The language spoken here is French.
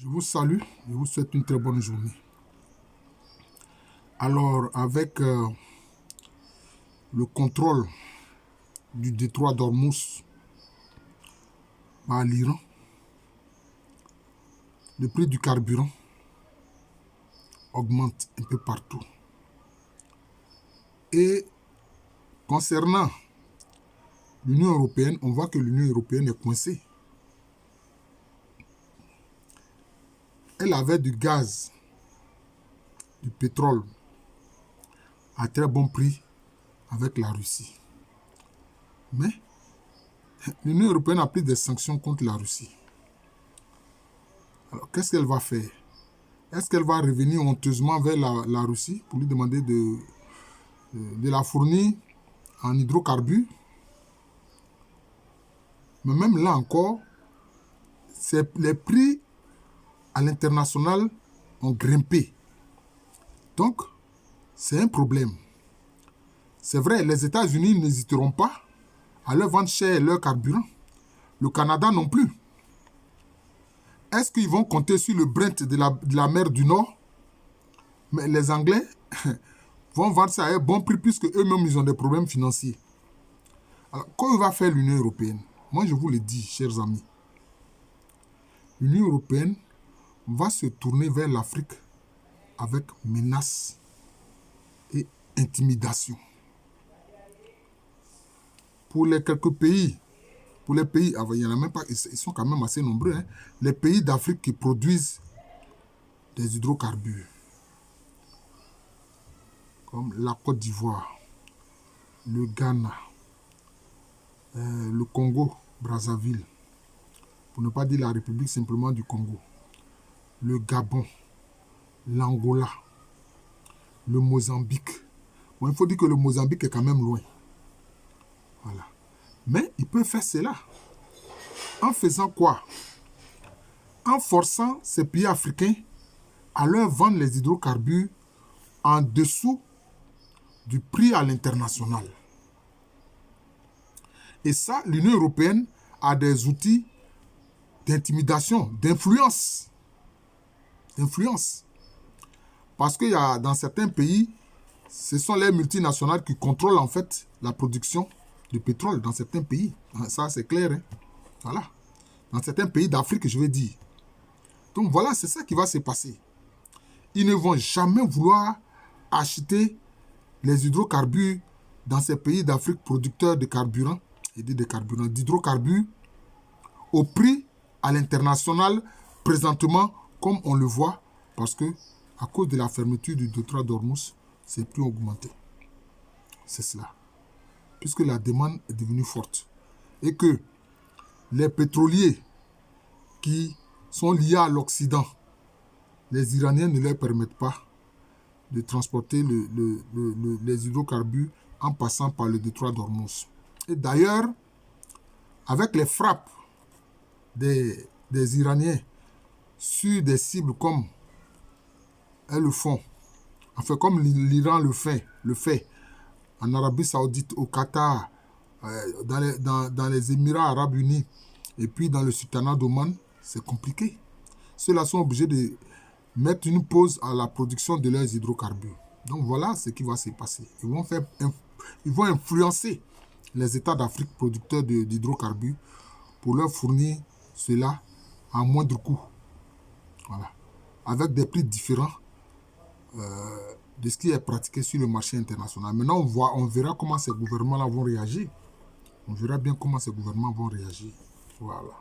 Je vous salue, je vous souhaite une très bonne journée. Alors, avec le contrôle du détroit d'Ormuz par l'Iran, le prix du carburant augmente un peu partout. Et concernant l'Union européenne, on voit que l'Union européenne est coincée. Elle avait du gaz, du pétrole à très bon prix avec la Russie. Mais l'Union européenne a pris des sanctions contre la Russie. Alors, qu'est-ce qu'elle va faire? Est-ce qu'elle va revenir honteusement vers la Russie pour lui demander de la fournir en hydrocarbures? Mais même là encore, les prix à l'international ont grimpé. Donc, c'est un problème. C'est vrai, les États-Unis n'hésiteront pas à leur vendre cher leur carburant. Le Canada non plus. Est-ce qu'ils vont compter sur le Brent de la mer du Nord? Mais les Anglais vont vendre ça à un bon prix puisque eux-mêmes, ils ont des problèmes financiers. Alors, qu'est-ce que va faire l'Union européenne? Moi, je vous le dis, chers amis. L'Union européenne va se tourner vers l'Afrique avec menaces et intimidation. Pour les quelques pays, il n'y en a même pas, ils sont quand même assez nombreux, hein, les pays d'Afrique qui produisent des hydrocarbures, comme la Côte d'Ivoire, le Ghana, le Congo, Brazzaville, pour ne pas dire la République simplement du Congo, le Gabon, l'Angola, le Mozambique. Bon, il faut dire que le Mozambique est quand même loin. Voilà. Mais il peut faire cela. En faisant quoi? En forçant ces pays africains à leur vendre les hydrocarbures en dessous du prix à l'international. Et ça, l'Union européenne a des outils d'intimidation, d'influence. Parce qu'il y a dans certains pays, ce sont les multinationales qui contrôlent en fait la production de pétrole dans certains pays. Ça, c'est clair. Hein? Voilà. Dans certains pays d'Afrique, je veux dire. Donc voilà, c'est ça qui va se passer. Ils ne vont jamais vouloir acheter les hydrocarbures dans ces pays d'Afrique producteurs de carburant, d'hydrocarbures, au prix à l'international, présentement, comme on le voit, parce que à cause de la fermeture du détroit d'Ormuz, c'est plus augmenté. C'est cela. Puisque la demande est devenue forte. Et que les pétroliers qui sont liés à l'Occident, les Iraniens ne leur permettent pas de transporter les hydrocarbures en passant par le détroit d'Ormuz. Et d'ailleurs, avec les frappes des Iraniens sur des cibles comme elles le font, enfin comme l'Iran le fait, en Arabie Saoudite, au Qatar, dans les Émirats Arabes Unis et puis dans le Sultanat d'Oman, c'est compliqué. Ceux-là sont obligés de mettre une pause à la production de leurs hydrocarbures. Donc voilà ce qui va se passer. Ils vont influencer les États d'Afrique producteurs d'hydrocarbures pour leur fournir cela à moindre coût. Voilà. Avec des prix différents de ce qui est pratiqué sur le marché international. Maintenant, on verra comment ces gouvernements-là vont réagir. On verra bien comment ces gouvernements vont réagir. Voilà.